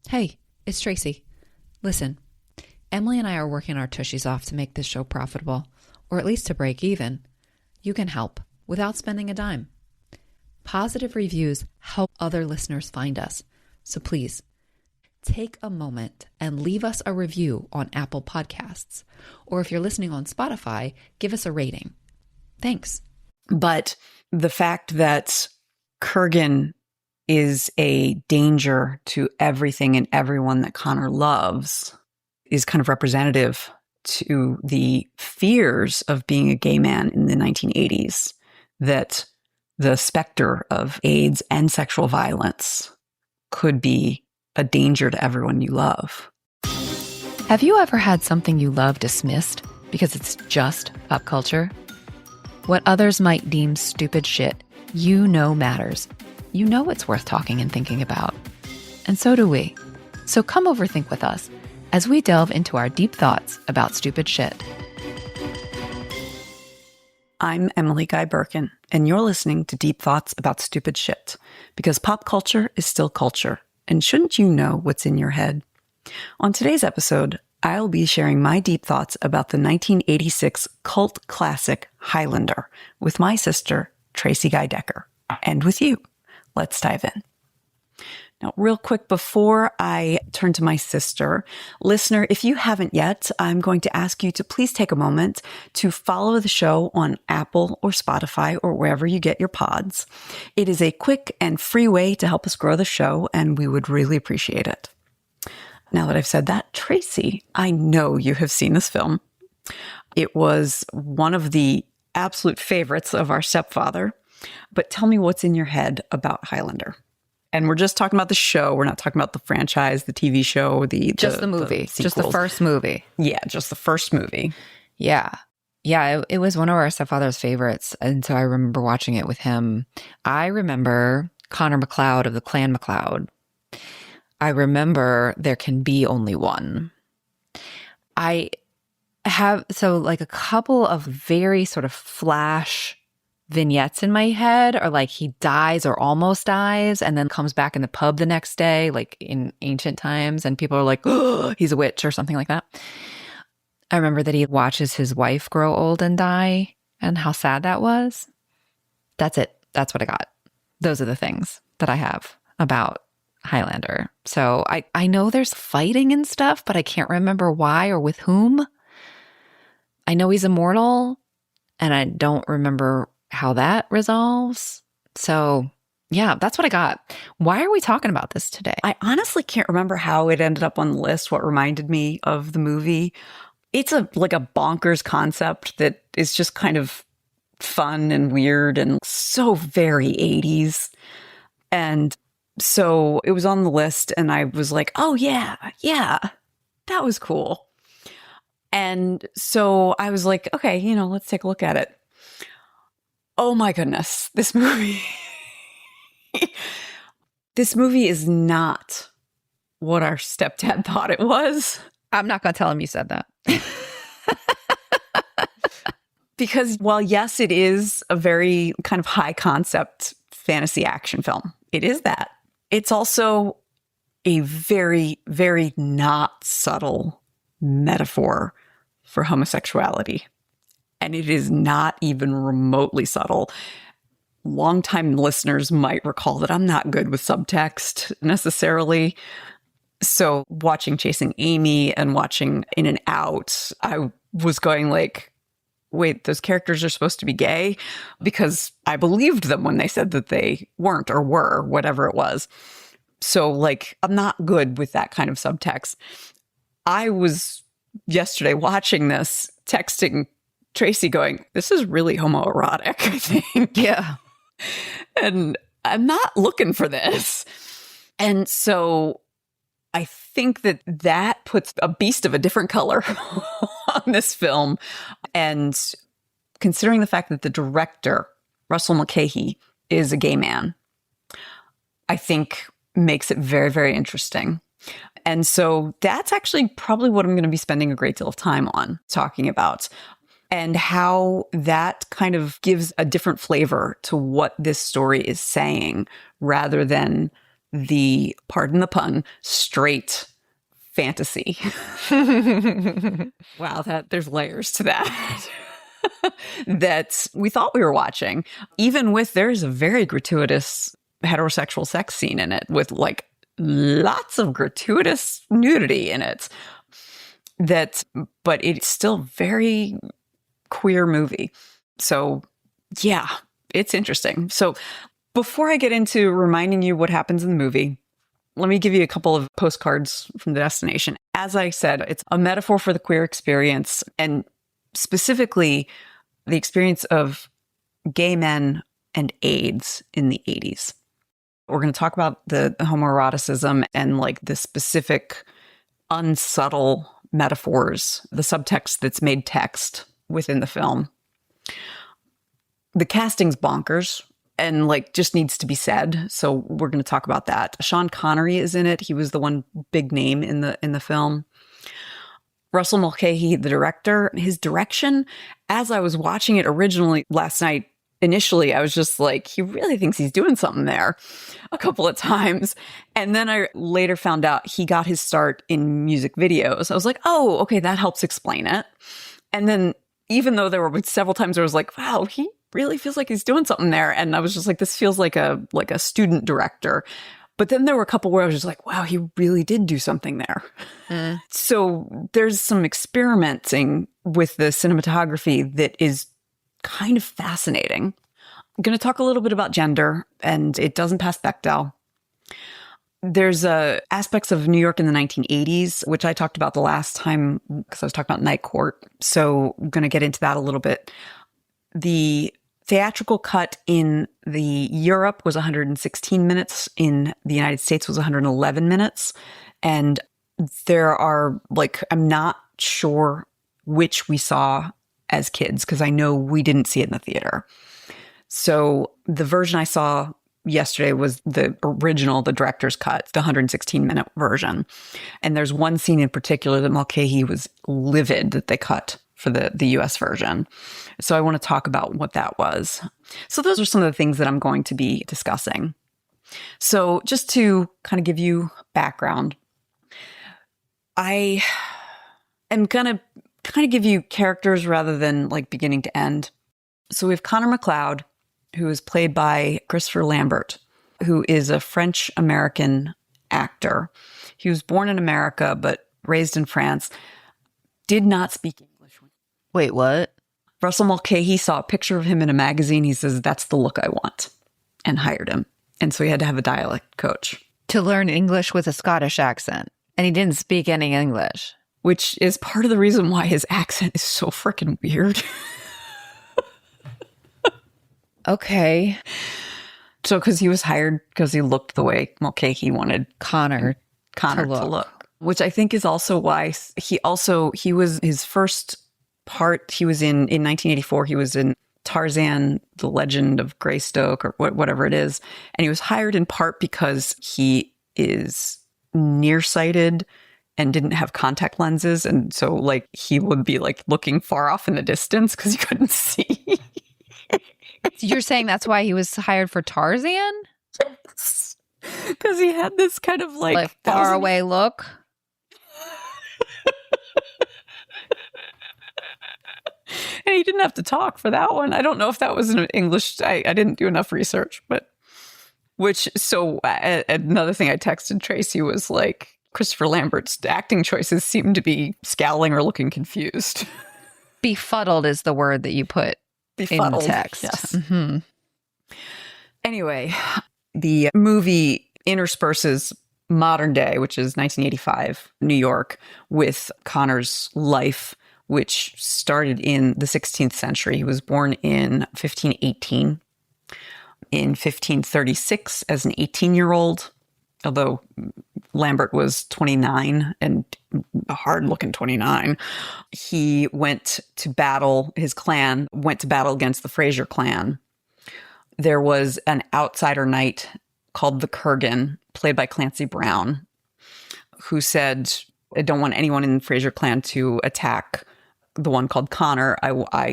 Hey, it's Tracie. Listen, Emily and I are working our tushies off to make this show profitable, or at least to break even. You can help without spending a dime. Positive reviews help other listeners find us, so please take a moment and leave us a review on Apple Podcasts, or if you're listening on Spotify, give us a rating. Thanks. But the fact that Kurgan is a danger to everything and everyone that Connor loves is kind of representative to the fears of being a gay man in the 1980s, that the specter of AIDS and sexual violence could be a danger to everyone you love. Have you ever had something you love dismissed because it's just pop culture? What others might deem stupid shit, you know matters. You know it's worth talking and thinking about. And so do we. So come overthink with us as we delve into our deep thoughts about stupid shit. I'm Emily Guy Birkin, and you're listening to Deep Thoughts About Stupid Shit, because pop culture is still culture, and shouldn't you know what's in your head? On today's episode, I'll be sharing my deep thoughts about the 1986 cult classic Highlander with my sister, Tracie Guy Decker, and with you. Let's dive in. Now, real quick, before I turn to my sister, listener, if you haven't yet, I'm going to ask you to please take a moment to follow the show on Apple or Spotify or wherever you get your pods. It is a quick and free way to help us grow the show, and we would really appreciate it. Now that I've said that, Tracie, I know you have seen this film. It was one of the absolute favorites of our stepfather. But tell me what's in your head about Highlander. And we're just talking about the show. We're not talking about the franchise, the TV show, just the movie, just the first movie. Yeah, just the first movie. Yeah. It was one of our stepfather's favorites. And so I remember watching it with him. I remember Connor MacLeod of the Clan MacLeod. I remember There Can Be Only One. I have, a couple of very sort of flash vignettes in my head are like he dies or almost dies and then comes back in the pub the next day, like in ancient times, and people are like, oh, he's a witch or something like that. I remember that he watches his wife grow old and die and how sad that was. That's it. That's what I got. Those are the things that I have about Highlander. So I know there's fighting and stuff, but I can't remember why or with whom. I know he's immortal, and I don't remember how that resolves. So yeah, that's what I got. Why are we talking about this today? I honestly can't remember how it ended up on the list, what reminded me of the movie. It's like a bonkers concept that is just kind of fun and weird and so very 80s. And so it was on the list and I was like, oh yeah, that was cool. And so I was like, okay, let's take a look at it. Oh my goodness, this movie. This movie is not what our stepdad thought it was. I'm not going to tell him you said that. Because while yes, it is a very kind of high concept fantasy action film, it is that. It's also a very, very not subtle metaphor for homosexuality. And it is not even remotely subtle. Longtime listeners might recall that I'm not good with subtext necessarily. So watching Chasing Amy and watching In and Out, I was going like, wait, those characters are supposed to be gay? Because I believed them when they said that they weren't or were, whatever it was. So I'm not good with that kind of subtext. I was yesterday watching this, texting Tracie going, this is really homoerotic, I think. Yeah. And I'm not looking for this. And so I think that puts a beast of a different color on this film. And considering the fact that the director, Russell Mulcahy, is a gay man, I think makes it very, very interesting. And so that's actually probably what I'm going to be spending a great deal of time on talking about. And how that kind of gives a different flavor to what this story is saying, rather than the, pardon the pun, straight fantasy. Wow, there's layers to that. That we thought we were watching. Even with, there's a very gratuitous heterosexual sex scene in it with like lots of gratuitous nudity in it. But it's still very queer movie. So yeah, it's interesting. So before I get into reminding you what happens in the movie, let me give you a couple of postcards from the destination. As I said, it's a metaphor for the queer experience, and specifically the experience of gay men and AIDS in the 80s. We're going to talk about the homoeroticism and like the specific unsubtle metaphors, the subtext that's made text within the film. The casting's bonkers and like just needs to be said. So we're going to talk about that. Sean Connery is in it. He was the one big name in the film. Russell Mulcahy, the director, his direction, as I was watching it originally last night, initially, I was just like, he really thinks he's doing something there a couple of times. And then I later found out he got his start in music videos. I was like, oh, okay, that helps explain it. And then even though there were several times where I was like, wow, he really feels like he's doing something there. And I was just like, this feels like a student director. But then there were a couple where I was just like, wow, he really did do something there. So there's some experimenting with the cinematography that is kind of fascinating. I'm going to talk a little bit about gender, and it doesn't pass Bechdel. There's aspects of New York in the 1980s, which I talked about the last time because I was talking about Night Court. So I'm going to get into that a little bit. The theatrical cut in the Europe was 116 minutes. In the United States was 111 minutes. And there are I'm not sure which we saw as kids because I know we didn't see it in the theater. So the version I saw yesterday was the original, the director's cut, the 116-minute version. And there's one scene in particular that Mulcahy was livid that they cut for the US version. So I want to talk about what that was. So those are some of the things that I'm going to be discussing. So just to kind of give you background, I am going to kind of give you characters rather than like beginning to end. So we have Connor MacLeod, who is played by Christopher Lambert, who is a French-American actor. He was born in America, but raised in France, did not speak English. Wait, what? Russell Mulcahy saw a picture of him in a magazine. He says, that's the look I want, and hired him. And so he had to have a dialect coach. To learn English with a Scottish accent. And he didn't speak any English. Which is part of the reason why his accent is so freaking weird. Okay. So, because he was hired because he looked the way Mulcahy wanted Connor to look. Which I think is also why he was his first part he was in 1984. He was in Tarzan, The Legend of Greystoke, or whatever it is. And he was hired in part because he is nearsighted and didn't have contact lenses. And so he would be looking far off in the distance because he couldn't see. You're saying that's why he was hired for Tarzan? Yes. Because he had this kind of far away look. And he didn't have to talk for that one. I don't know if that was in English. I didn't do enough research, but another thing I texted Tracie was Christopher Lambert's acting choices seem to be scowling or looking confused. Befuddled is the word that you put Befuddled, in the text. Yes. Mm-hmm. Anyway, the movie intersperses modern day, which is 1985 New York, with Connor's life, which started in the 16th century. He was born in 1518. In 1536 as an 18-year-old, although Lambert was 29 and a hard-looking 29, he went to battle, his clan went to battle against the Fraser clan. There was an outsider knight called the Kurgan, played by Clancy Brown, who said, I don't want anyone in the Fraser clan to attack the one called Connor.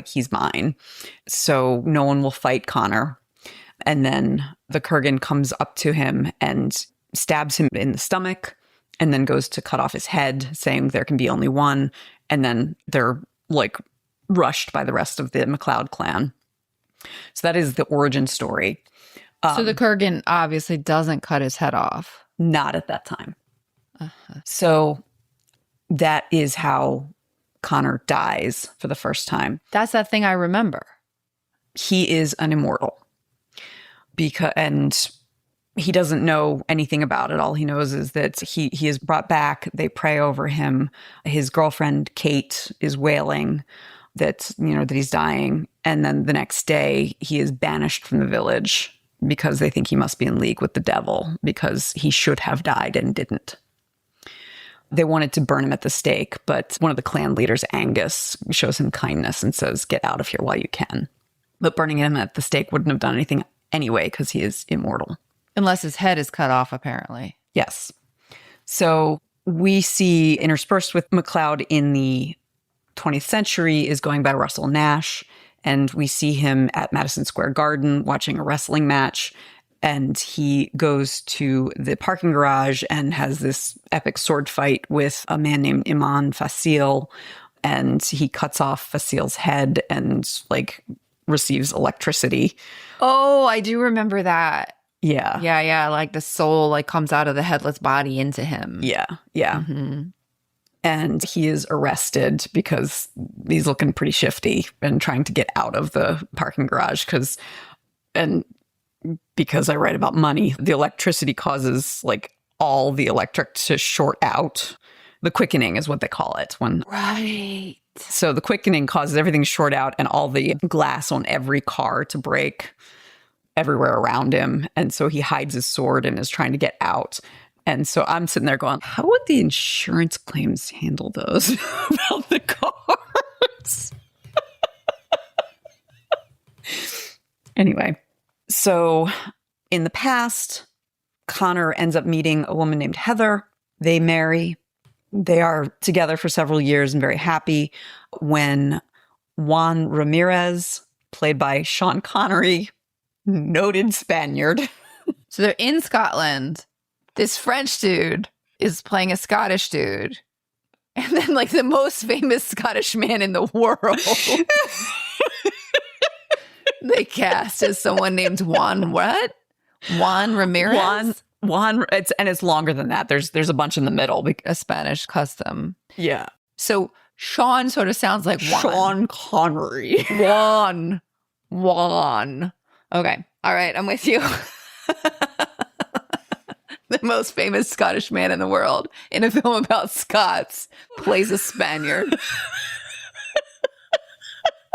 He's mine. So no one will fight Connor. And then the Kurgan comes up to him and stabs him in the stomach, and then goes to cut off his head, saying there can be only one. And then they're like rushed by the rest of the MacLeod clan. So that is the origin story. So the Kurgan obviously doesn't cut his head off. Not at that time. So that is how Connor dies for the first time. That's that thing I remember. He is an immortal. And he doesn't know anything about it. All he knows is that he is brought back. They pray over him. His girlfriend, Kate, is wailing that he's dying. And then the next day, he is banished from the village because they think he must be in league with the devil because he should have died and didn't. They wanted to burn him at the stake, but one of the clan leaders, Angus, shows him kindness and says, get out of here while you can. But burning him at the stake wouldn't have done anything anyway because he is immortal. Unless his head is cut off, apparently. Yes. So we see interspersed with MacLeod in the 20th century is going by Russell Nash. And we see him at Madison Square Garden watching a wrestling match. And he goes to the parking garage and has this epic sword fight with a man named Iman Facile. And he cuts off Facile's head and receives electricity. Oh, I do remember that. Yeah. Yeah. Like the soul comes out of the headless body into him. Yeah. Mm-hmm. And he is arrested because he's looking pretty shifty and trying to get out of the parking garage because I write about money, the electricity causes all the electric to short out. The quickening is what they call it. Right. So the quickening causes everything to short out and all the glass on every car to break everywhere around him. And so he hides his sword and is trying to get out. And so I'm sitting there going, how would the insurance claims handle those about the cars? Anyway, so in the past, Connor ends up meeting a woman named Heather. They marry. They are together for several years and very happy when Juan Ramirez, played by Sean Connery, noted Spaniard. So they're in Scotland. This French dude is playing a Scottish dude. And then the most famous Scottish man in the world they cast as someone named Juan what? Juan Ramirez? Juan, it's longer than that. There's a bunch in the middle. A Spanish custom. Yeah. So Sean sort of sounds like Juan. Sean Connery. Juan. Okay. All right. I'm with you. The most famous Scottish man in the world in a film about Scots plays a Spaniard.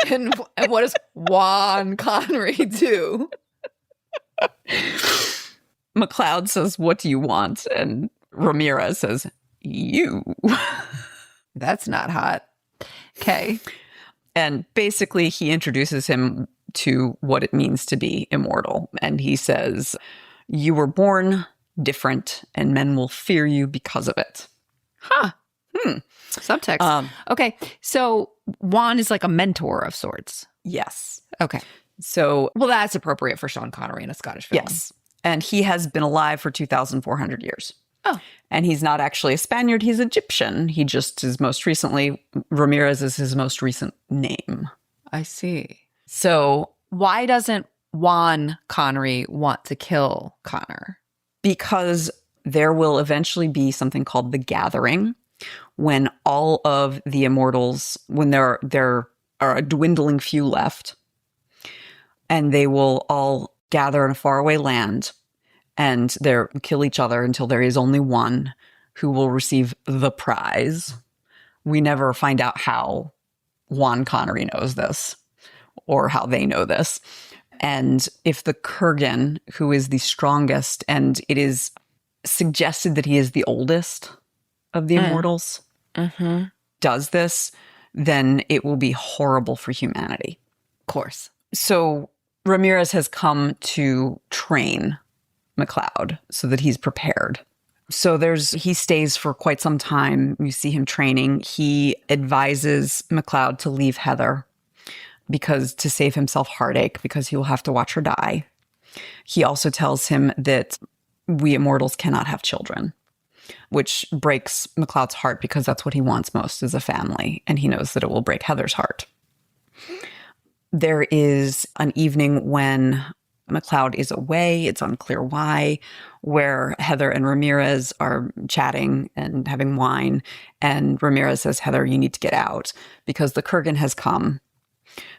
And what does Juan Connery do? MacLeod says, what do you want? And Ramirez says, you. That's not hot. Okay. And basically he introduces him to what it means to be immortal. And he says, you were born different and men will fear you because of it. Huh. Subtext. Okay. So Juan is like a mentor of sorts. Yes. Okay. So, well, that's appropriate for Sean Connery in a Scottish film. Yes. And he has been alive for 2,400 years. Oh. And he's not actually a Spaniard. He's Egyptian. He just is most recently, Ramirez is his most recent name. I see. So why doesn't Juan Connery want to kill Connor? Because there will eventually be something called the Gathering, when all of the immortals, when there are a dwindling few left, and they will all gather in a faraway land and they'll kill each other until there is only one who will receive the prize. We never find out how Juan Connery knows this or how they know this. And if the Kurgan, who is the strongest, and it is suggested that he is the oldest of the immortals, does this, then it will be horrible for humanity. Of course. So Ramirez has come to train MacLeod so that he's prepared. So he stays for quite some time. You see him training. He advises MacLeod to leave Heather to save himself heartache, because he will have to watch her die. He also tells him that we immortals cannot have children, which breaks MacLeod's heart because that's what he wants most is a family. And he knows that it will break Heather's heart. There is an evening when MacLeod is away, it's unclear why, where Heather and Ramirez are chatting and having wine. And Ramirez says, Heather, you need to get out because the Kurgan has come.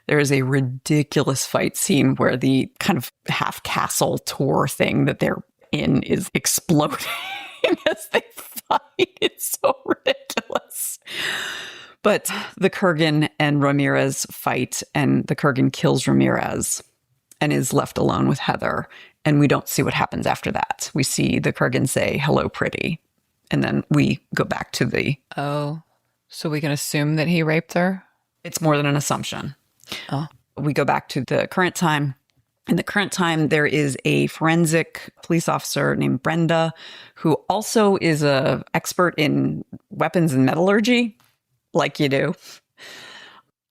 There is a ridiculous fight scene where the kind of half castle tour thing that they're in is exploding as they fight. It's so ridiculous. But the Kurgan and Ramirez fight, and the Kurgan kills Ramirez and is left alone with Heather. And we don't see what happens after that. We see the Kurgan say, hello, pretty. And then we go back to the... Oh, so we can assume that he raped her? It's more than an assumption. Oh. We go back to the current time. In the current time, there is a forensic police officer named Brenda, who also is an expert in weapons and metallurgy, like you do.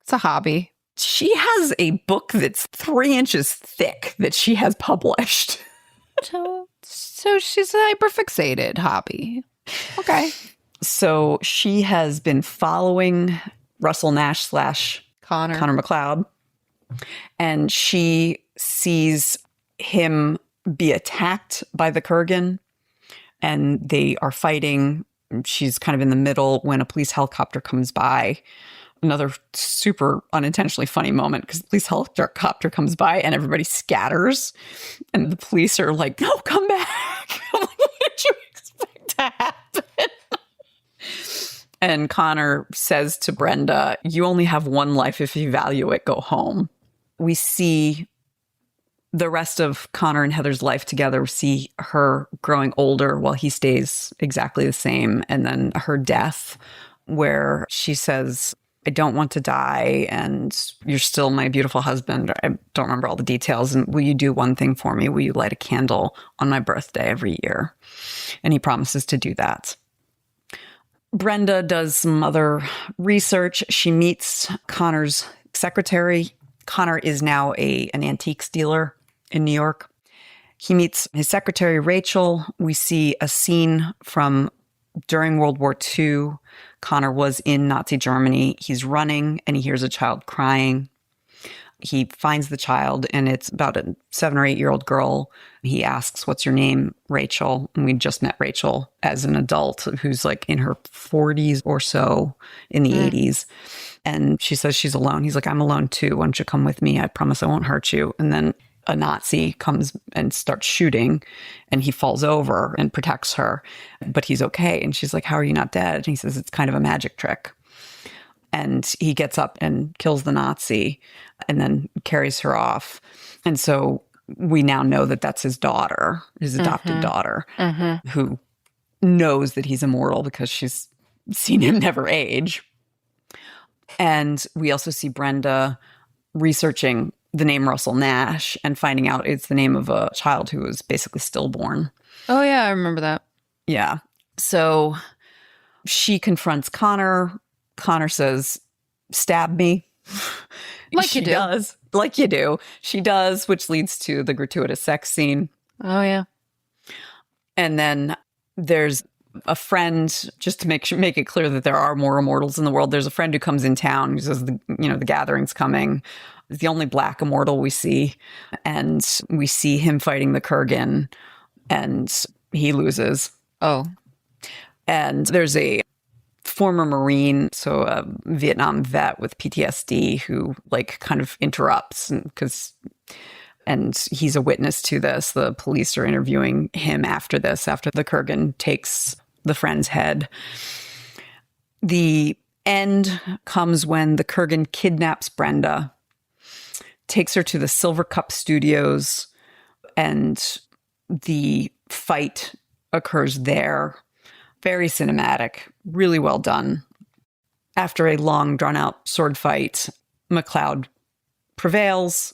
It's a hobby. She has a book that's 3 inches thick that she has published. So she's a hyperfixated hobby. Okay. So she has been following Russell Nash / Connor MacLeod, and she sees him be attacked by the Kurgan, and they are fighting. She's kind of in the middle when a police helicopter comes by. Another super unintentionally funny moment because the police helicopter comes by and everybody scatters, and the police are like, no, come back. I'm like, what did you expect to happen? And Connor says to Brenda, you only have one life. If you value it, go home. We see the rest of Connor and Heather's life together. We see her growing older while he stays exactly the same. And then her death, where she says, I don't want to die, and you're still my beautiful husband. I don't remember all the details. And will you do one thing for me? Will you light a candle on my birthday every year? And he promises to do that. Brenda does some other research. She meets Connor's secretary. Connor is now an antiques dealer in New York. He meets his secretary, Rachel. We see a scene from during World War II. Connor was in Nazi Germany. He's running and he hears a child crying. He finds the child, and it's about a 7 or 8 year old girl. He asks, what's your name, Rachel? And we just met Rachel as an adult who's like in her 40s or so, in the 80s. And she says she's alone. He's like, I'm alone too. Why don't you come with me? I promise I won't hurt you. And then a Nazi comes and starts shooting, and he falls over and protects her, but he's okay. And she's like, how are you not dead? And he says, it's kind of a magic trick. And he gets up and kills the Nazi and then carries her off. And so we now know that that's his daughter, his adopted daughter, who knows that he's immortal because she's seen him never age. And we also see Brenda researching the name Russell Nash and finding out it's the name of a child who was basically stillborn. Oh, yeah, I remember that. Yeah. So she confronts Connor. Connor says, stab me. Like she you do. does. Like you do. She does, which leads to the gratuitous sex scene. Oh, yeah. And then there's a friend, just to make it clear that there are more immortals in the world. There's a friend who comes in town who says, the gathering's coming. It's the only black immortal we see. And we see him fighting the Kurgan, and he loses. Oh. And there's a former Marine, so a Vietnam vet with PTSD who kind of interrupts and he's a witness to this. The police are interviewing him after this, after the Kurgan takes the friend's head. The end comes when the Kurgan kidnaps Brenda, takes her to the Silver Cup Studios, and the fight occurs there. Very cinematic, really well done. After a long, drawn-out sword fight, MacLeod prevails,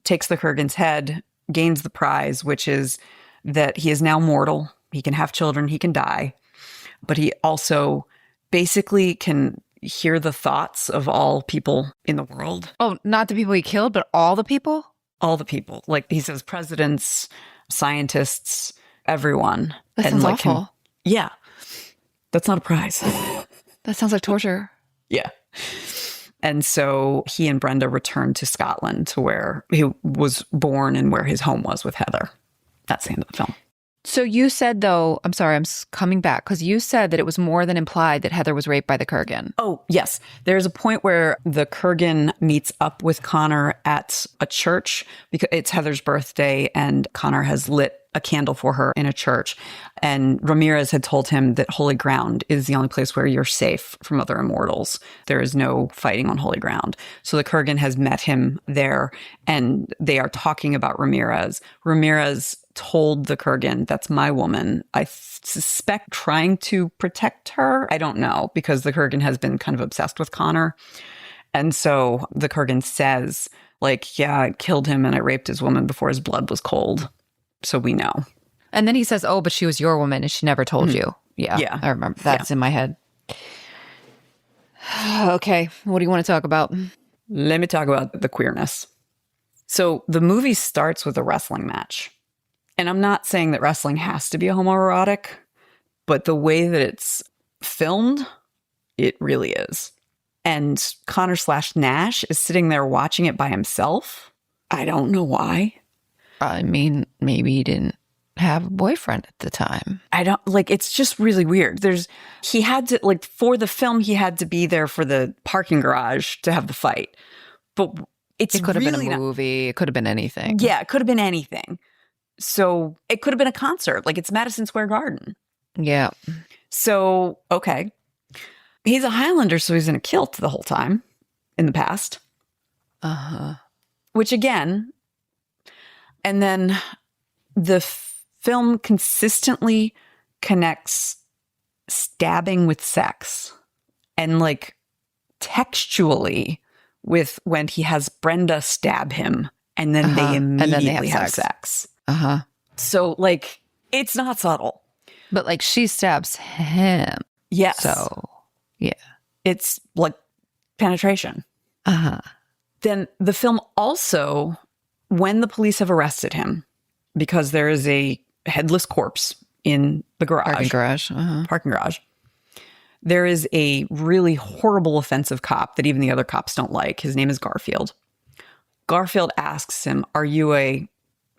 takes the Kurgan's head, gains the prize, which is that he is now mortal. He can have children, he can die, but he also basically can hear the thoughts of all people in the world. Oh, not the people he killed, but all the people? All the people. Like he says, presidents, scientists, everyone. That and sounds like him. awful. Yeah. That's not a prize. That sounds like torture. Yeah. And so he and Brenda returned to Scotland, to where he was born and where his home was with Heather. That's the end of the film. So you said, though, I'm sorry, coming back, because you said that it was more than implied that Heather was raped by the Kurgan. Oh, yes. There's a point where the Kurgan meets up with Connor at a church because it's Heather's birthday and Connor has lit a candle for her in a church. And Ramirez had told him that holy ground is the only place where you're safe from other immortals. There is no fighting on holy ground. So the Kurgan has met him there and they are talking about Ramirez. Ramirez told the Kurgan, that's my woman. I suspect trying to protect her. I don't know, because the Kurgan has been kind of obsessed with Connor. And so the Kurgan says, like, yeah, I killed him and I raped his woman before his blood was cold. So we know. And then he says, oh, but she was your woman and she never told you. Yeah. I remember. That's in my head. Okay. What do you want to talk about? Let me talk about the queerness. So the movie starts with a wrestling match. And I'm not saying that wrestling has to be homoerotic, but the way that it's filmed, it really is. And Connor/Nash is sitting there watching it by himself. I don't know why. I mean, maybe he didn't have a boyfriend at the time. I don't like, it's just really weird. He had to, like, for the film, he had to be there for the parking garage to have the fight. But it could have been a movie. It could have been anything. Yeah, it could have been anything. So it could have been a concert. Like, it's Madison Square Garden. Yeah. So, okay. He's a Highlander, so he's in a kilt the whole time in the past. Uh-huh. Which, again, and then the film consistently connects stabbing with sex and, like, textually with when he has Brenda stab him and then they immediately have sex. Uh-huh. So, like, it's not subtle. But, like, she stabs him. Yes. So, yeah. It's, like, penetration. Uh-huh. Then the film also, when the police have arrested him, because there is a headless corpse in the garage. Parking garage. There is a really horrible, offensive cop that even the other cops don't like. His name is Garfield. Garfield asks him, are you a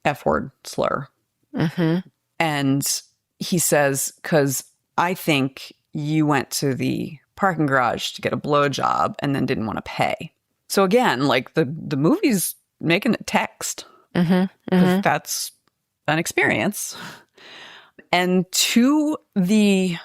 F-word slur? Mm-hmm. And he says, because I think you went to the parking garage to get a blowjob and then didn't want to pay. So again, like, the movie's making it text. Mm-hmm. Mm-hmm. That's an experience. And to the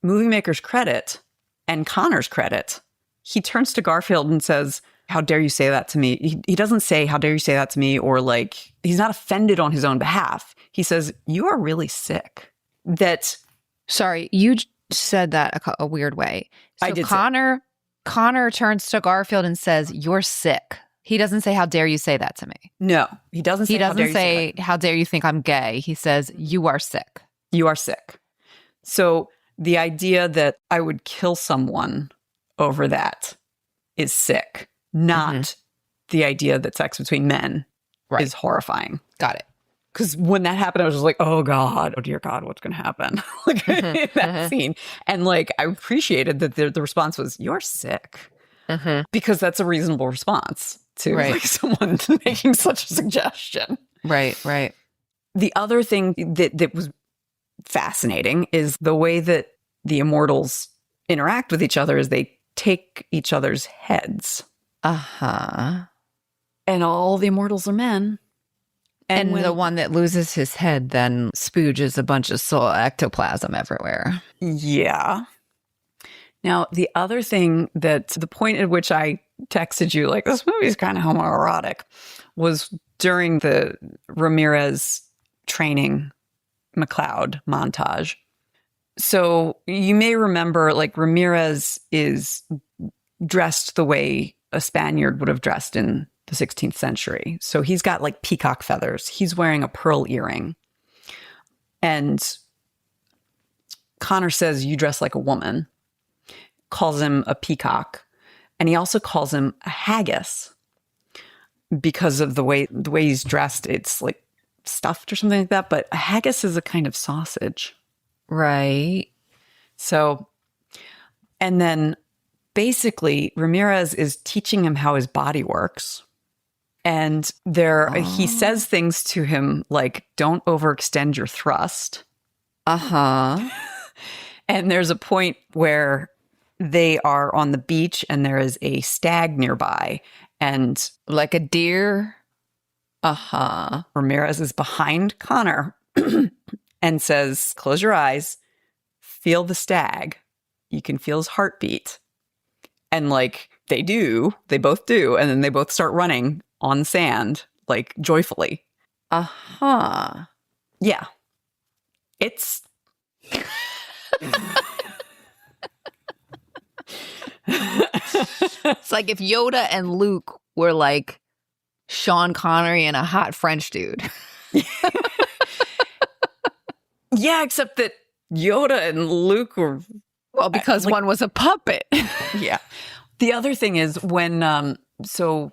movie maker's credit and Connor's credit, he turns to Garfield and says, how dare you say that to me? He doesn't say, how dare you say that to me? Or, like, he's not offended on his own behalf. He says, you are really sick. Sorry, you said that a weird way. So I did. Connor turns to Garfield and says, you're sick. He doesn't say, how dare you say that to me? No, he doesn't say, how dare you think I'm gay? He says, you are sick. You are sick. So the idea that I would kill someone over that is sick, not the idea that sex between men is horrifying. Got it. Because when that happened, I was just like, oh God, oh dear God, what's going to happen? Like, in that scene. And, like, I appreciated that the response was, you're sick. Because that's a reasonable response to like, someone making such a suggestion. Right, right. The other thing that was fascinating is the way that the immortals interact with each other is they take each other's heads. Uh-huh. And all the immortals are men. And the one that loses his head then spooges a bunch of soul ectoplasm everywhere. Yeah. Now, the other thing that the point at which I texted you, like, this movie is kind of homoerotic, was during the Ramirez training MacLeod montage. So you may remember, like, Ramirez is dressed the way a Spaniard would have dressed in the 16th century. So he's got, like, peacock feathers. He's wearing a pearl earring. And Connor says, you dress like a woman, calls him a peacock. And he also calls him a haggis because of the way he's dressed. It's, like, stuffed or something like that, but a haggis is a kind of sausage. Right. So, and then basically Ramirez is teaching him how his body works. And he says things to him like, don't overextend your thrust. Uh-huh. And there's a point where they are on the beach and there is a stag nearby. And Like a deer. Uh-huh. Ramirez is behind Connor and says, close your eyes, feel the stag. You can feel his heartbeat. And like they both do. And then they both start running on sand, like joyfully. Uh-huh. Yeah. It's... It's like if Yoda and Luke were like Sean Connery and a hot French dude. Yeah, except that Yoda and Luke were... Well, because one was a puppet. Yeah. The other thing is when, so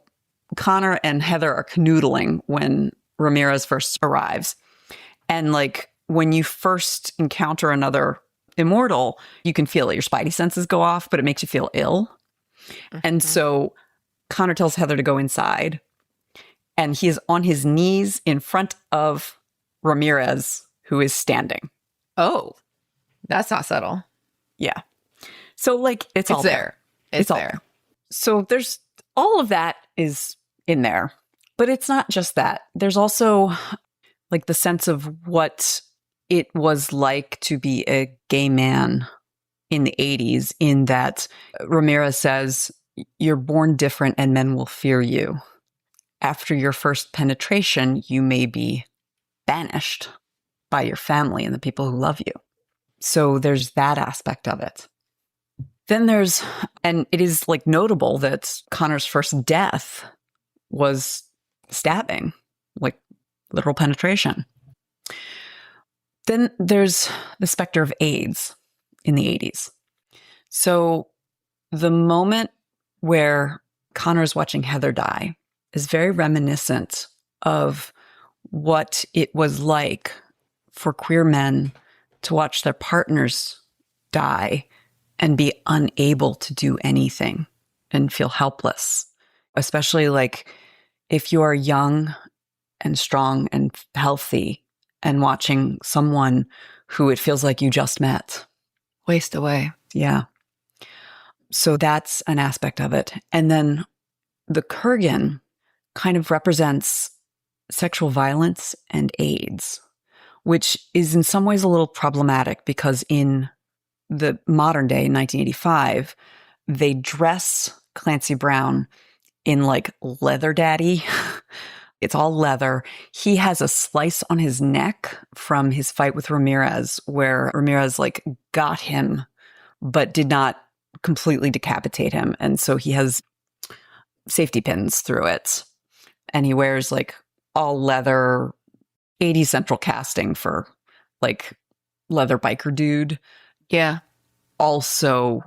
Connor and Heather are canoodling when Ramirez first arrives. And like when you first encounter another immortal, you can feel it. Your spidey senses go off, but it makes you feel ill. Mm-hmm. And so Connor tells Heather to go inside. And he is on his knees in front of Ramirez, who is standing. Oh, that's not subtle. Yeah. So like it's all there. It's all there. there. So there's all of that is in there. But it's not just that. There's also like the sense of what it was like to be a gay man in the 80s, in that Ramirez says, you're born different and men will fear you. After your first penetration, you may be banished by your family and the people who love you. So there's that aspect of it. Then and it is like notable that Connor's first death was stabbing, like literal penetration. Then there's the specter of AIDS in the 80s. So the moment where Connor is watching Heather die is very reminiscent of what it was like for queer men to watch their partners die and be unable to do anything and feel helpless. Especially like if you are young and strong and healthy and watching someone who it feels like you just met waste away. Yeah. So that's an aspect of it. And then the Kurgan kind of represents sexual violence and AIDS, which is in some ways a little problematic because in the modern day, 1985, they dress Clancy Brown in like leather daddy. It's all leather. He has a slice on his neck from his fight with Ramirez, where Ramirez like got him, but did not completely decapitate him. And so he has safety pins through it. And he wears like all leather 80s central casting for like leather biker dude. Yeah. Also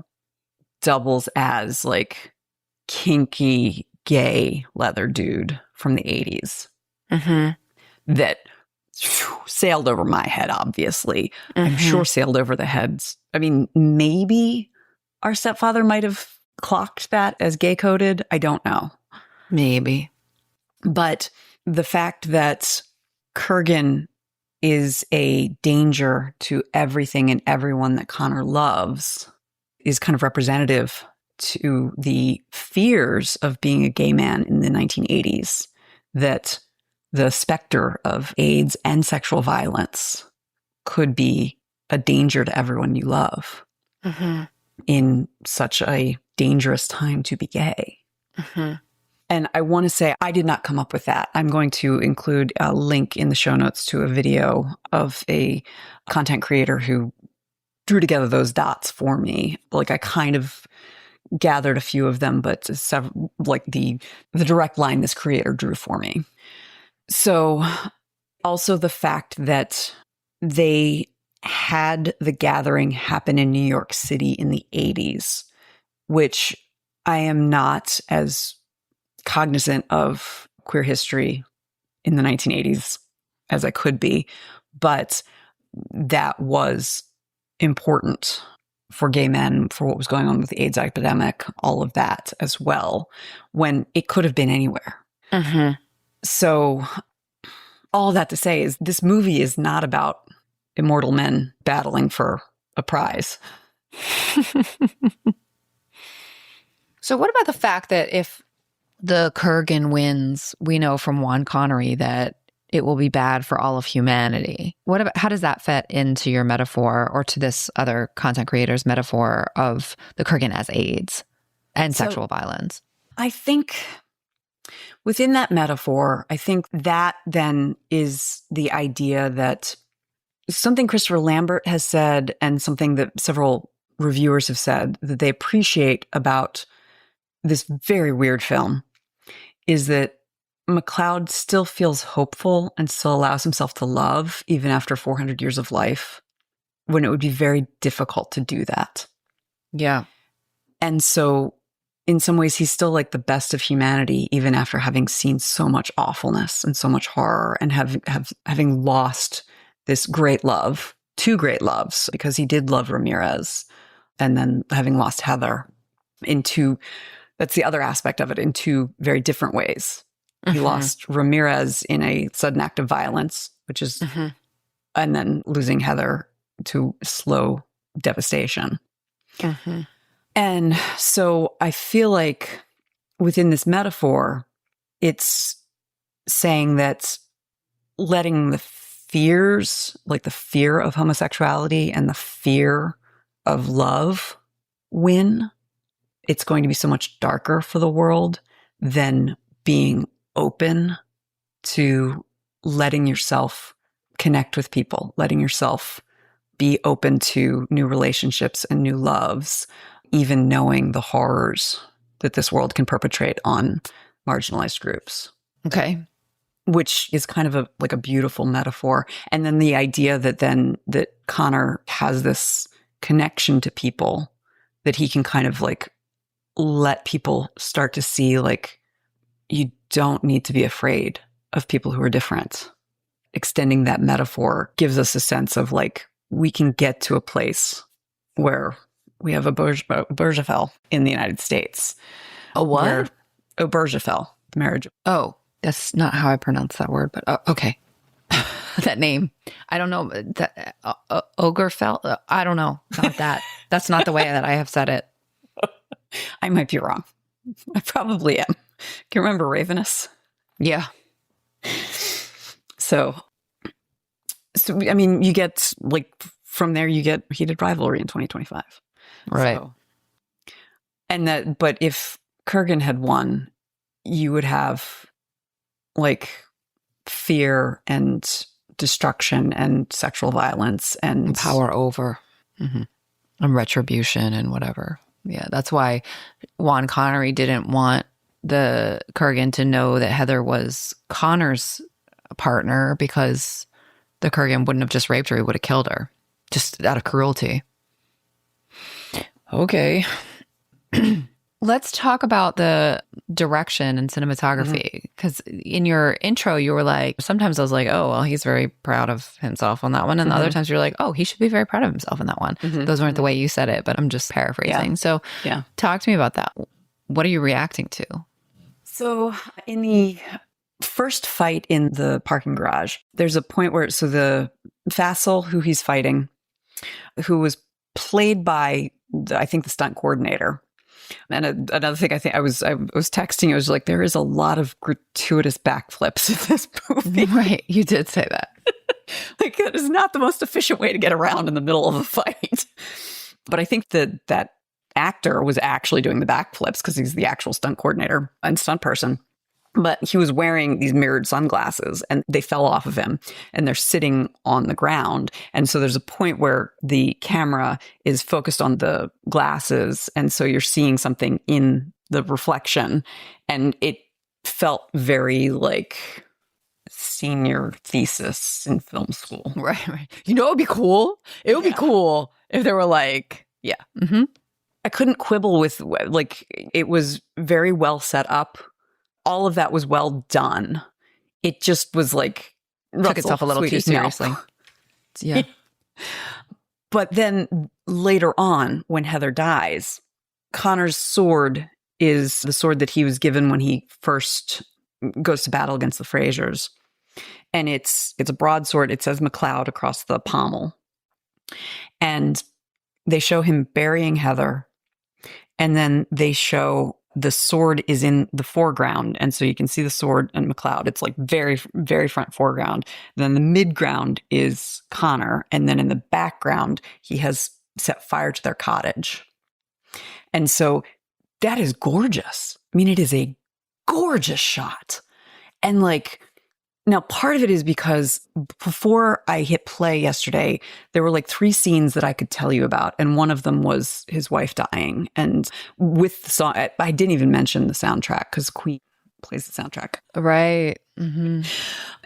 doubles as like kinky gay leather dude from the 80s. Mm-hmm. That sailed over my head, obviously. Mm-hmm. I'm sure sailed over the heads. I mean, maybe our stepfather might have clocked that as gay coded. I don't know. Maybe. But the fact that Kurgan is a danger to everything and everyone that Connor loves is kind of representative to the fears of being a gay man in the 1980s, that the specter of AIDS and sexual violence could be a danger to everyone you love in such a dangerous time to be gay. And I want to say, I did not come up with that. I'm going to include a link in the show notes to a video of a content creator who drew together those dots for me. Like I kind of gathered a few of them, but several, like the direct line this creator drew for me. So also the fact that they had the gathering happen in New York City in the 80s, which I am not as cognizant of queer history in the 1980s as I could be. But that was important for gay men, for what was going on with the AIDS epidemic, all of that as well, when it could have been anywhere. Mm-hmm. So all that to say is this movie is not about immortal men battling for a prize. So what about the fact that if the Kurgan wins, we know from Juan Connery that it will be bad for all of humanity? What about, how does that fit into your metaphor, or to this other content creator's metaphor of the Kurgan as AIDS and sexual violence? I think within that metaphor, I think that then is the idea that something Christopher Lambert has said, and something that several reviewers have said that they appreciate about this very weird film, is that MacLeod still feels hopeful and still allows himself to love even after 400 years of life, when it would be very difficult to do that. Yeah. And so in some ways, he's still like the best of humanity, even after having seen so much awfulness and so much horror, and having lost this great love, two great loves, because he did love Ramirez, and then having lost Heather in two, that's the other aspect of it, in two very different ways. Mm-hmm. He lost Ramirez in a sudden act of violence, which is, mm-hmm. and then losing Heather to slow devastation. Mm-hmm. And so I feel like within this metaphor, it's saying that letting the fears, like the fear of homosexuality and the fear of love, win. It's going to be so much darker for the world than being open to letting yourself connect with people, letting yourself be open to new relationships and new loves, even knowing the horrors that this world can perpetrate on marginalized groups. Okay. Which is kind of a beautiful metaphor. And then the idea that Connor has this connection to people, that he can kind of like let people start to see, like, you don't need to be afraid of people who are different. Extending that metaphor gives us a sense of like, we can get to a place where we have a Obergefell in the United States. A what? Obergefell, the marriage. Oh, that's not how I pronounce that word, but okay. That name. I don't know. That Ogerfell? I don't know. Not that. That's not the way that I have said it. I might be wrong. I probably am. Can you remember Ravenous? Yeah. So I mean, you get like from there, you get heated rivalry in 2025. Right. So, but if Kurgan had won, you would have like fear and destruction and sexual violence and power over, mm-hmm. and retribution and whatever. Yeah, that's why Juan Connery didn't want the Kurgan to know that Heather was Connor's partner, because the Kurgan wouldn't have just raped her; he would have killed her, just out of cruelty. Okay. Let's talk about the direction and cinematography, because in your intro, you were like, sometimes I was like, oh, well, he's very proud of himself on that one. And the other times you're like, oh, he should be very proud of himself on that one. Those weren't the way you said it, but I'm just paraphrasing. So talk to me about that. What are you reacting to? So in the first fight in the parking garage, there's a point where, so the Fassel who he's fighting, who was played by, I think, the stunt coordinator. And another thing, I think I was texting, it was like, there is a lot of gratuitous backflips in this movie. Right. You did say that. Like, that is not the most efficient way to get around in the middle of a fight. But I think that actor was actually doing the backflips because he's the actual stunt coordinator and stunt person. But he was wearing these mirrored sunglasses and they fell off of him and they're sitting on the ground. And so there's a point where the camera is focused on the glasses. And so you're seeing something in the reflection. And it felt very like senior thesis in film school. Right. You know, it would be cool. It would be cool if they were like, yeah. Mm-hmm. I couldn't quibble with, like, it was very well set up. All of that was well done. It just was like Took itself a little too sweetie, no. seriously. Yeah. But then later on, when Heather dies, Connor's sword is the sword that he was given when he first goes to battle against the Frasers. And it's a broadsword. It says MacLeod across the pommel. And they show him burying Heather. And then they show the sword is in the foreground. And so you can see the sword and MacLeod. It's like very, very front foreground. Then the midground is Connor. And then in the background, he has set fire to their cottage. And so that is gorgeous. I mean, it is a gorgeous shot. And like, now part of it is because before I hit play yesterday, there were like 3 scenes that I could tell you about. And one of them was his wife dying. And with the song, I didn't even mention the soundtrack because Queen plays the soundtrack. Right. Mm-hmm.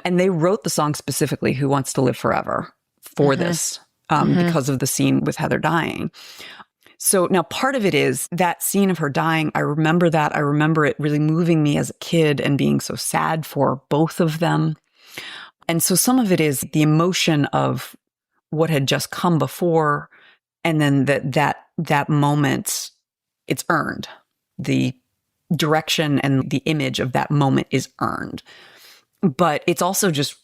And they wrote the song specifically, Who Wants to Live Forever, for this because of the scene with Heather dying. So now part of it is that scene of her dying. I remember that. I remember it really moving me as a kid and being so sad for both of them. And so some of it is the emotion of what had just come before. And then that moment, it's earned. The direction and the image of that moment is earned. But it's also just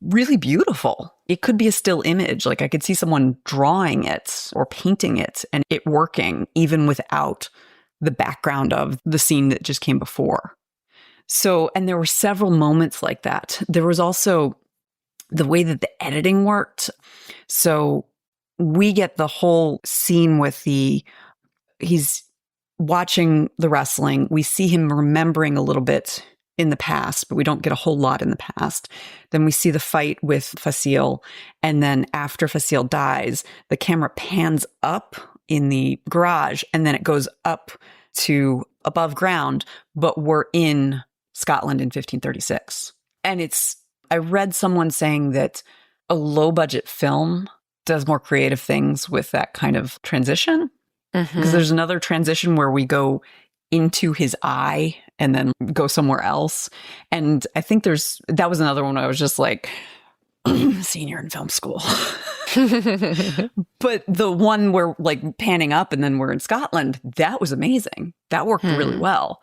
really beautiful. It could be a still image. Like I could see someone drawing it or painting it and it working even without the background of the scene that just came before. So, and there were several moments like that. There was also the way that the editing worked. So we get the whole scene with he's watching the wrestling. We see him remembering a little bit in the past, but we don't get a whole lot in the past. Then we see the fight with Facile. And then after Facile dies, the camera pans up in the garage and then it goes up to above ground, but we're in Scotland in 1536. And I read someone saying that a low budget film does more creative things with that kind of transition. Because there's another transition where we go into his eye and then go somewhere else. And I think that was another one I was just like, senior in film school. But the one where like panning up and then we're in Scotland, that was amazing. That worked really well.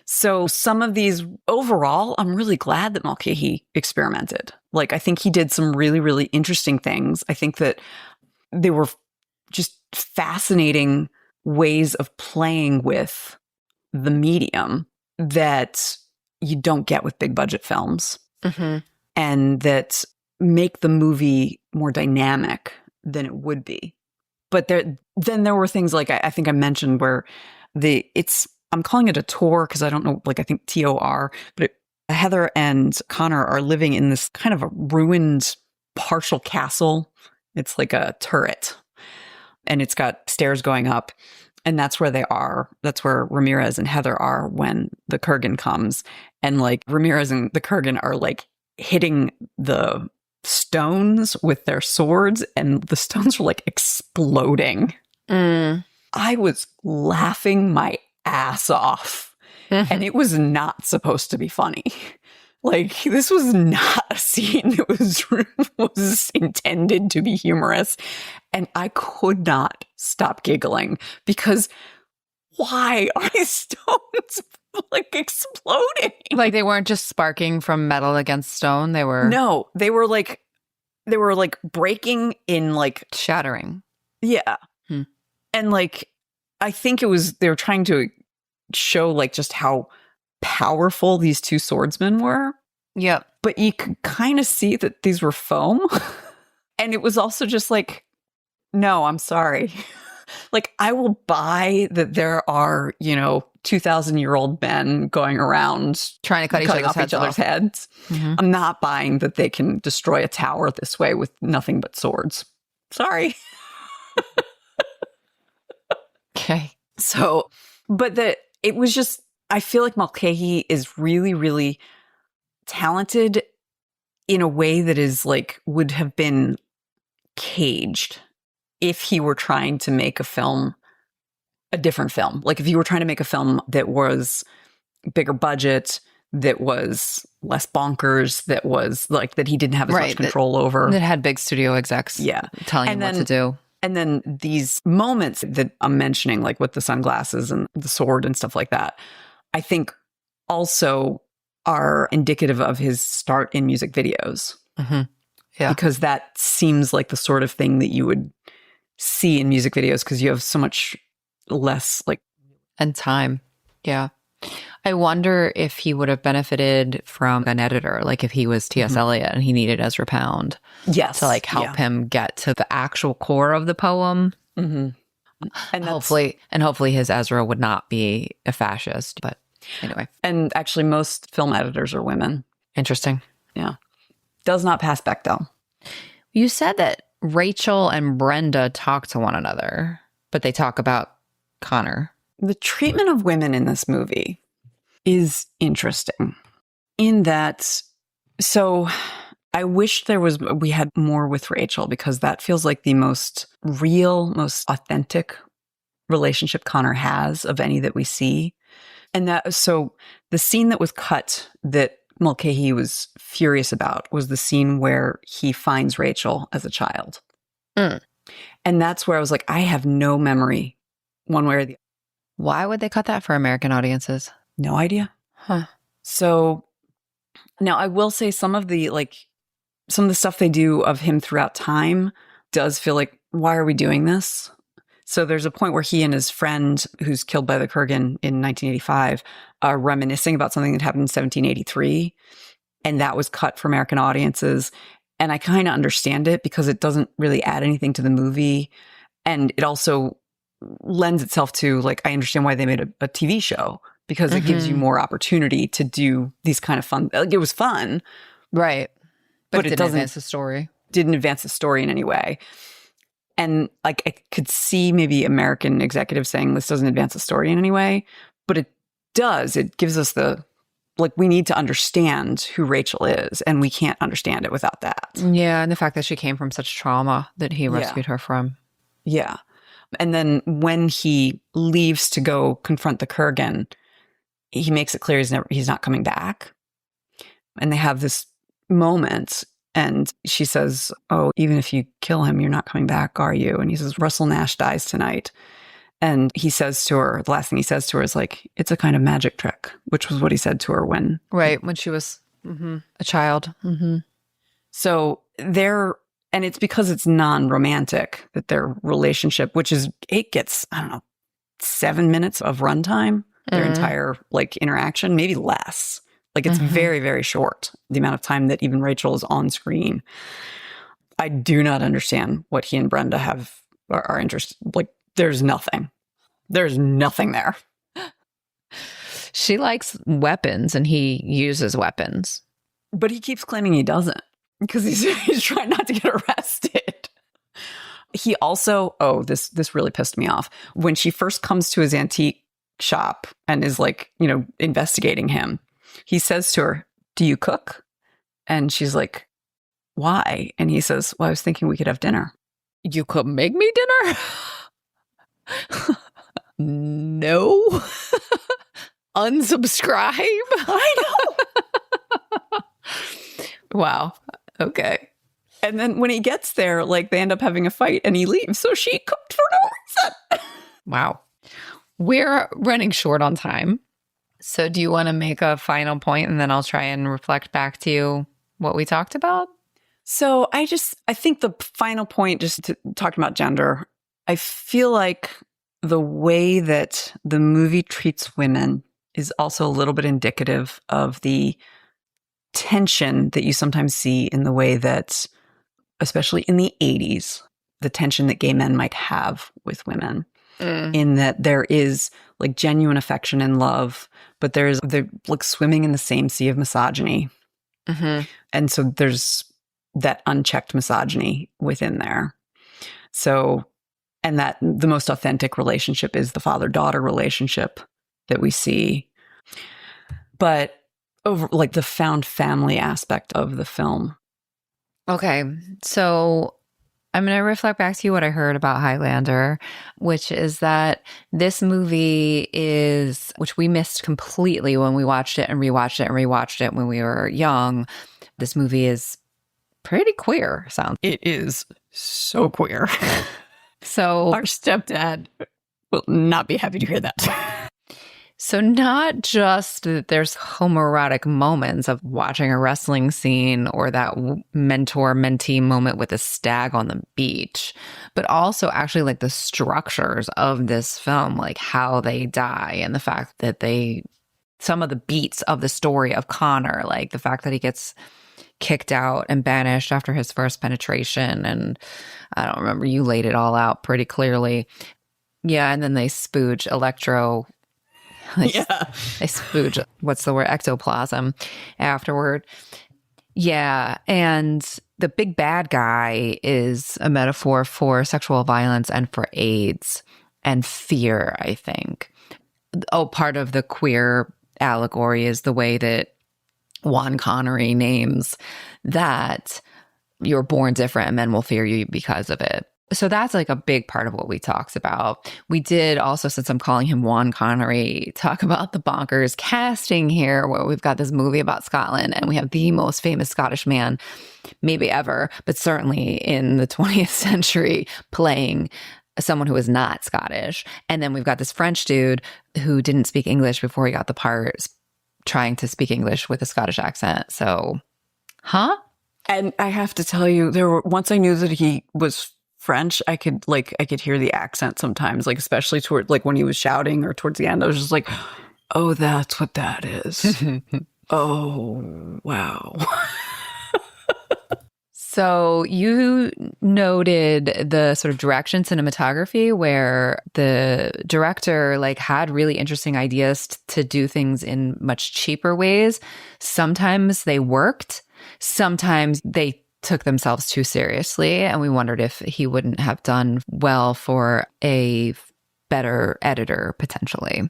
So some of these overall, I'm really glad that Mulcahy experimented. Like, I think he did some really, really interesting things. I think that they were just fascinating ways of playing with the medium that you don't get with big budget films and that make the movie more dynamic than it would be. But then there were things like I think I mentioned where I'm calling it a tour because I don't know, like I think TOR, but Heather and Connor are living in this kind of a ruined partial castle. It's like a turret and it's got stairs going up. And that's where they are. That's where Ramirez and Heather are when the Kurgan comes. And like Ramirez and the Kurgan are like hitting the stones with their swords and the stones were like exploding. I was laughing my ass off. And it was not supposed to be funny. Like, this was not a scene that was intended to be humorous. And I could not stop giggling because why are these stones like exploding? Like they weren't just sparking from metal against stone. No, they were like breaking in like shattering. Yeah. And like, I think they were trying to show like just how powerful these two swordsmen were. Yep. But you could kind of see that these were foam. And it was also just like, no, I'm sorry. Like, I will buy that there are, 2,000-year-old men going around trying to cut each other's heads. I'm not buying that they can destroy a tower this way with nothing but swords. Sorry. Okay. So, but it was just, I feel like Mulcahy is really, really talented in a way that is like, would have been caged if he were trying to make a different film. Like if you were trying to make a film that was bigger budget, that was less bonkers, that was like that he didn't have as much control over. That had big studio execs telling him what to do. And then these moments that I'm mentioning, like with the sunglasses and the sword and stuff like that, I think also are indicative of his start in music videos. Mm-hmm. Yeah. Because that seems like the sort of thing that you would see in music videos because you have so much less like... And time. Yeah. I wonder if he would have benefited from an editor, like if he was T.S. Eliot and he needed Ezra Pound. Yes. To like help him get to the actual core of the poem. Mm-hmm. And hopefully his Ezra would not be a fascist. But anyway. And actually most film editors are women. Interesting. Yeah. Does not pass Bechdel. You said that Rachel and Brenda talk to one another, but they talk about Connor. The treatment of women in this movie is interesting in that, so I wish we had more with Rachel because that feels like the most real, most authentic relationship Connor has of any that we see. And so the scene that was cut that Mulcahy was furious about was the scene where he finds Rachel as a child. And that's where I was like, I have no memory one way or the other. Why would they cut that for American audiences? No idea. Huh. So now I will say some of the stuff they do of him throughout time does feel like, why are we doing this? So there's a point where he and his friend who's killed by the Kurgan in 1985 are reminiscing about something that happened in 1783. And that was cut for American audiences. And I kind of understand it because it doesn't really add anything to the movie. And it also lends itself to, like, I understand why they made a TV show because it gives you more opportunity to do these kind of fun. Like, it was fun. Right. But it doesn't advance the story. Didn't advance the story in any way. And like, I could see maybe American executives saying this doesn't advance the story in any way, but it does. It gives us we need to understand who Rachel is, and we can't understand it without that. Yeah, and the fact that she came from such trauma that he rescued her from. Yeah. And then when he leaves to go confront the Kurgan, he makes it clear he's not coming back. And they have this moment, and she says, oh, even if you kill him, you're not coming back, are you? And he says, Russell Nash dies tonight. And he says to her, the last thing he says to her is like, it's a kind of magic trick, which was what he said to her when she was a child. Mm-hmm. So and it's because it's non-romantic that their relationship, it gets, I don't know, 7 minutes of runtime, their entire interaction, maybe less. Like it's very, very short, the amount of time that even Rachel is on screen. I do not understand what he and Brenda are interested. Like there's nothing. There's nothing there. She likes weapons and he uses weapons. But he keeps claiming he doesn't because he's trying not to get arrested. He also, this really pissed me off. When she first comes to his antique shop and is investigating him, he says to her, do you cook? And she's like, why? And he says, well, I was thinking we could have dinner. You could make me dinner? No. Unsubscribe? I know. Wow. Okay. And then when he gets there, they end up having a fight and he leaves. So she cooked for no reason. Wow. We're running short on time. So do you want to make a final point and then I'll try and reflect back to you what we talked about? So I think the final point, just to talk about gender, I feel like the way that the movie treats women is also a little bit indicative of the tension that you sometimes see in the way that, especially in the 80s, the tension that gay men might have with women. In that there is genuine affection and love, but they're swimming in the same sea of misogyny. And so there's that unchecked misogyny within there. So, and that the most authentic relationship is the father-daughter relationship that we see. But over the found family aspect of the film. Okay. So I'm going to reflect back to you what I heard about Highlander, which is that this movie is, which we missed completely when we watched it and rewatched it and rewatched it when we were young. This movie is pretty queer, sounds. It is so queer. So our stepdad will not be happy to hear that. So not just that there's homoerotic moments of watching a wrestling scene or that mentor-mentee moment with a stag on the beach, but also actually like the structures of this film, like how they die and the fact that some of the beats of the story of Connor, like the fact that he gets kicked out and banished after his first penetration. And I don't remember, you laid it all out pretty clearly. Yeah, and then they spooge Electro. They spooge, what's the word, ectoplasm afterward. Yeah, and the big bad guy is a metaphor for sexual violence and for AIDS and fear, I think. Oh, part of the queer allegory is the way that Juan Connery names that you're born different and men will fear you because of it. So that's like a big part of what we talked about. We did also, since I'm calling him Juan Connery, talk about the Bonkers casting here, where we've got this movie about Scotland and we have the most famous Scottish man maybe ever, but certainly in the 20th century playing someone who is not Scottish. And then we've got this French dude who didn't speak English before he got the part, trying to speak English with a Scottish accent. So, And I have to tell you, once I knew that he was French, I could hear the accent sometimes, like especially toward like when he was shouting or towards the end. I was just like, oh, that's what that is. Oh, wow. So you noted the sort of direction cinematography where the director like had really interesting ideas to do things in much cheaper ways. Sometimes they worked, sometimes they took themselves too seriously, and we wondered if he wouldn't have done well for a better editor, potentially.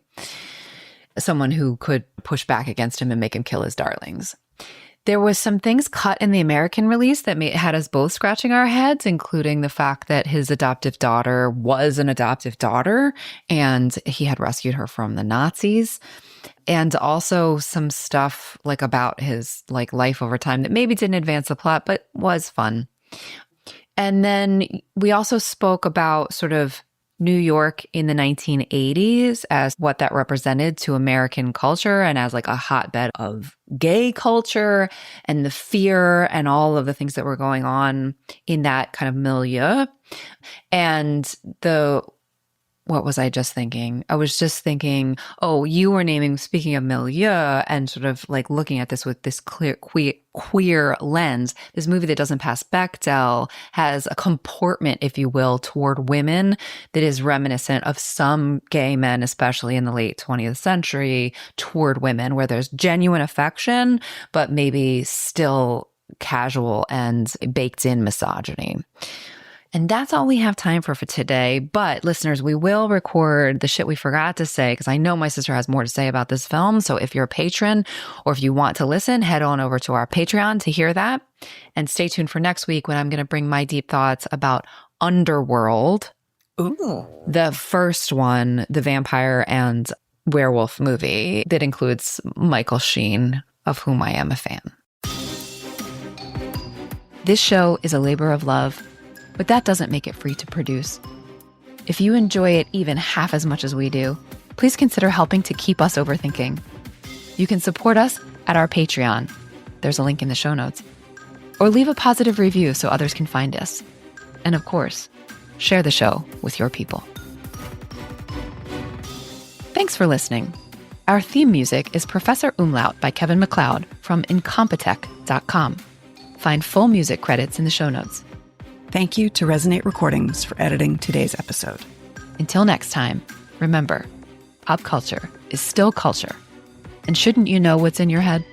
Someone who could push back against him and make him kill his darlings. There was some things cut in the American release that had us both scratching our heads, including the fact that his adoptive daughter was an adoptive daughter and he had rescued her from the Nazis. And also some stuff like about his like life over time that maybe didn't advance the plot, but was fun. And then we also spoke about sort of New York in the 1980s as what that represented to American culture and as like a hotbed of gay culture and the fear and all of the things that were going on in that kind of milieu. And what was I just thinking? I was just thinking, oh, you were speaking of milieu and sort of like looking at this with this clear queer lens. This movie that doesn't pass Bechdel has a comportment, if you will, toward women that is reminiscent of some gay men, especially in the late 20th century, toward women, where there's genuine affection, but maybe still casual and baked in misogyny. And that's all we have time for today. But listeners, we will record the shit we forgot to say because I know my sister has more to say about this film. So if you're a patron or if you want to listen, head on over to our Patreon to hear that. And stay tuned for next week when I'm going to bring my deep thoughts about Underworld. Ooh. The first one, the vampire and werewolf movie that includes Michael Sheen, of whom I am a fan. This show is a labor of love, but that doesn't make it free to produce. If you enjoy it even half as much as we do, please consider helping to keep us overthinking. You can support us at our Patreon. There's a link in the show notes. Or leave a positive review so others can find us. And of course, share the show with your people. Thanks for listening. Our theme music is Professor Umlaut by Kevin MacLeod from Incompetech.com. Find full music credits in the show notes. Thank you to Resonate Recordings for editing today's episode. Until next time, remember, pop culture is still culture. And shouldn't you know what's in your head?